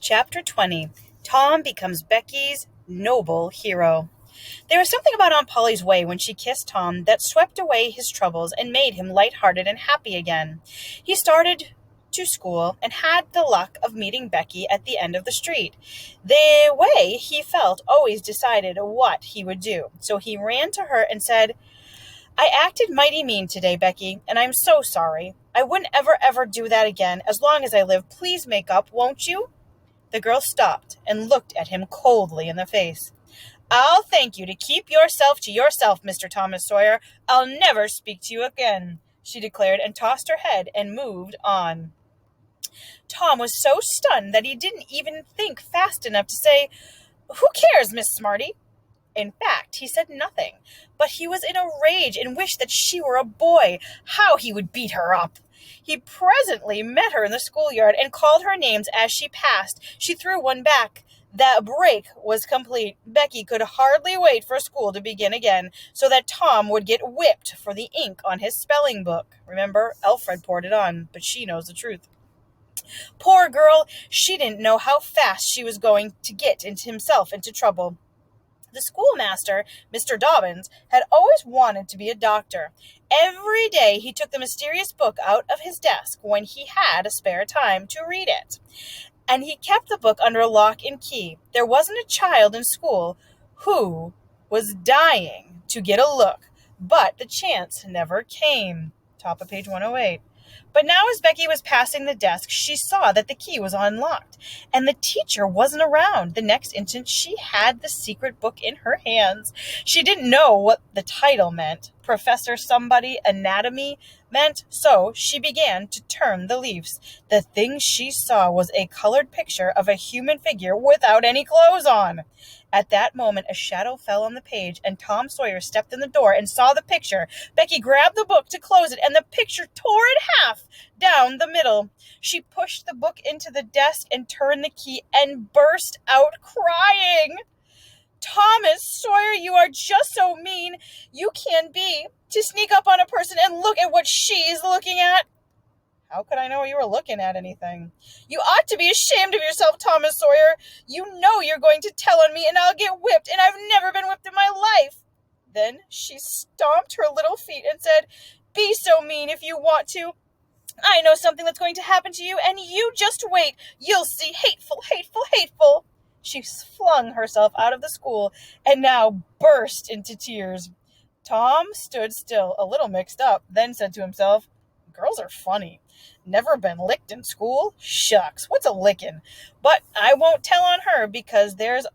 Chapter 20. Tom becomes Becky's noble hero. There was something about Aunt Polly's way when she kissed Tom that swept away his troubles and made him light-hearted and happy again. He started to school and had the luck of meeting Becky at the end of the street. The way he felt always decided what he would do, so he ran to her and said, "I acted mighty mean today, Becky, and I'm so sorry. I wouldn't ever do that again as long as I live. Please make up, won't you?" The girl stopped and looked at him coldly in the face. "I'll thank you to keep yourself to yourself, Mr. Thomas Sawyer. I'll never speak to you again," she declared, and tossed her head and moved on. Tom was so stunned that he didn't even think fast enough to say, "Who cares, Miss Smarty?" In fact, he said nothing, but he was in a rage and wished that she were a boy. How he would beat her up! He presently met her in the schoolyard and called her names as she passed. She threw one back. The break was complete. Becky could hardly wait for school to begin again, so that Tom would get whipped for the ink on his spelling book. Remember, Alfred poured it on, but she knows the truth. Poor girl, she didn't know how fast she was going to get himself into trouble. The schoolmaster, Mr. Dobbins, had always wanted to be a doctor. Every day he took the mysterious book out of his desk when he had a spare time to read it, and he kept the book under lock and key. There wasn't a child in school who was dying to get a look, but the chance never came. Top of page 108. But now as Becky was passing the desk, she saw that the key was unlocked, and the teacher wasn't around. The next instant, she had the secret book in her hands. She didn't know what the title meant. Professor Somebody Anatomy meant, so she began to turn the leaves. The thing she saw was a colored picture of a human figure without any clothes on. At that moment, a shadow fell on the page, and Tom Sawyer stepped in the door and saw the picture. Becky grabbed the book to close it, and the picture tore in half down the middle. She pushed the book into the desk and turned the key and burst out crying. "Thomas Sawyer, you are just so mean you can be, to sneak up on a person and look at what she's looking at." "How could I know you were looking at anything?" "You ought to be ashamed of yourself, Thomas Sawyer. You know you're going to tell on me and I'll get whipped, and I've never been whipped in my life." Then she stomped her little feet and said, "Be so mean if you want to. I know something that's going to happen to you, and you just wait. You'll see. Hateful, hateful, hateful." She flung herself out of the school and now burst into tears. Tom stood still, a little mixed up, then said to himself, "Girls are funny. Never been licked in school? Shucks, what's a lickin'? But I won't tell on her because there's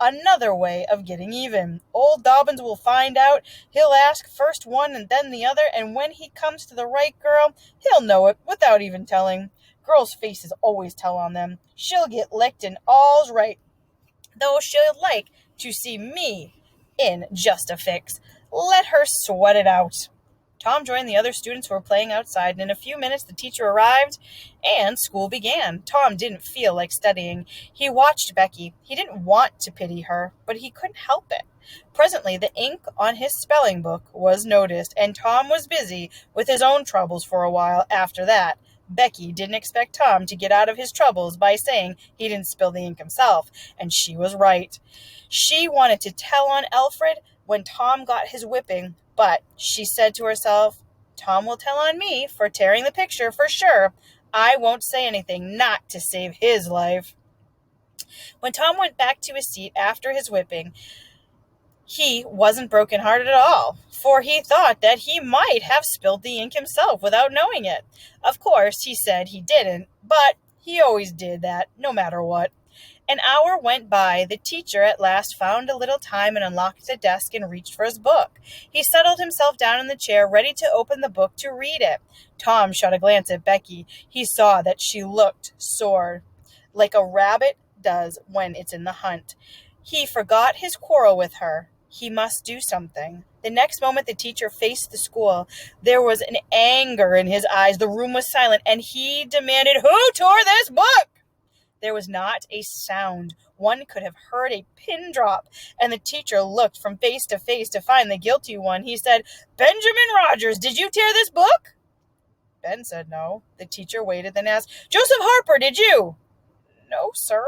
another way of getting even. Old Dobbins will find out. He'll ask first one and then the other, and when he comes to the right girl, he'll know it without even telling. Girls' faces always tell on them. She'll get licked and all's right, though she'll like to see me in just a fix. Let her sweat it out." Tom joined the other students who were playing outside, and in a few minutes the teacher arrived and school began. Tom didn't feel like studying. He watched Becky. He didn't want to pity her, but he couldn't help it. Presently the ink on his spelling book was noticed, and Tom was busy with his own troubles for a while after that. Becky didn't expect Tom to get out of his troubles by saying he didn't spill the ink himself, and she was right. She wanted to tell on Alfred when Tom got his whipping, but she said to herself, "Tom will tell on me for tearing the picture for sure. I won't say anything, not to save his life." When Tom went back to his seat after his whipping, he wasn't broken-hearted at all, for he thought that he might have spilled the ink himself without knowing it. Of course, he said he didn't, but he always did that, no matter what. An hour went by. The teacher at last found a little time and unlocked the desk and reached for his book. He settled himself down in the chair, ready to open the book to read it. Tom shot a glance at Becky. He saw that she looked sore, like a rabbit does when it's in the hunt. He forgot his quarrel with her. He must do something. The next moment the teacher faced the school. There was an anger in his eyes. The room was silent, and he demanded, "Who tore this book?" There was not a sound. One could have heard a pin drop, and the teacher looked from face to find the guilty one. He said, "Benjamin Rogers, did you tear this book?" Ben said no. The teacher waited, then asked, "Joseph Harper, did you?" No, sir.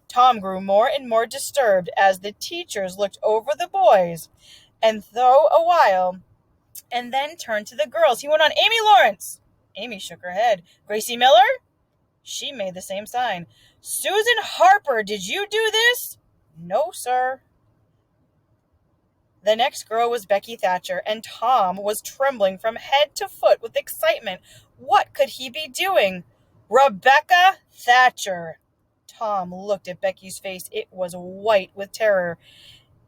Tom grew more and more disturbed as the teachers looked over the boys and thought a while and then turned to the girls. He went on, Amy Lawrence. Amy shook her head. Gracie Miller? She made the same sign. Susan Harper, did you do this? No, sir. The next girl was Becky Thatcher, and Tom was trembling from head to foot with excitement. What could he be doing? Rebecca Thatcher. Tom looked at Becky's face. It was white with terror.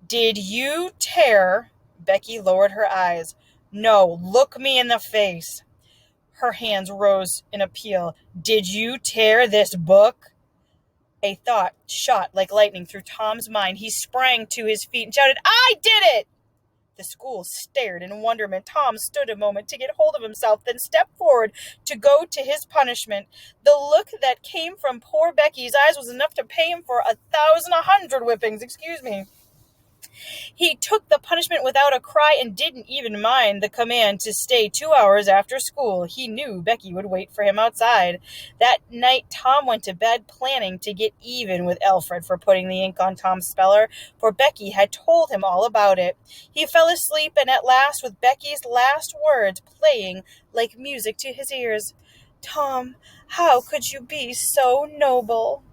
Did you tear? Becky lowered her eyes. No, look me in the face. Her hands rose in appeal. Did you tear this book? A thought shot like lightning through Tom's mind. He sprang to his feet and shouted, I did it! The school stared in wonderment. Tom stood a moment to get hold of himself, then stepped forward to go to his punishment. The look that came from poor Becky's eyes was enough to pay him for 1,100 whippings. He took the punishment without a cry and didn't even mind the command to stay 2 hours after school. He knew Becky would wait for him outside. That night, Tom went to bed planning to get even with Alfred for putting the ink on Tom's speller, for Becky had told him all about it. He fell asleep, and at last, with Becky's last words playing like music to his ears, Tom, how could you be so noble?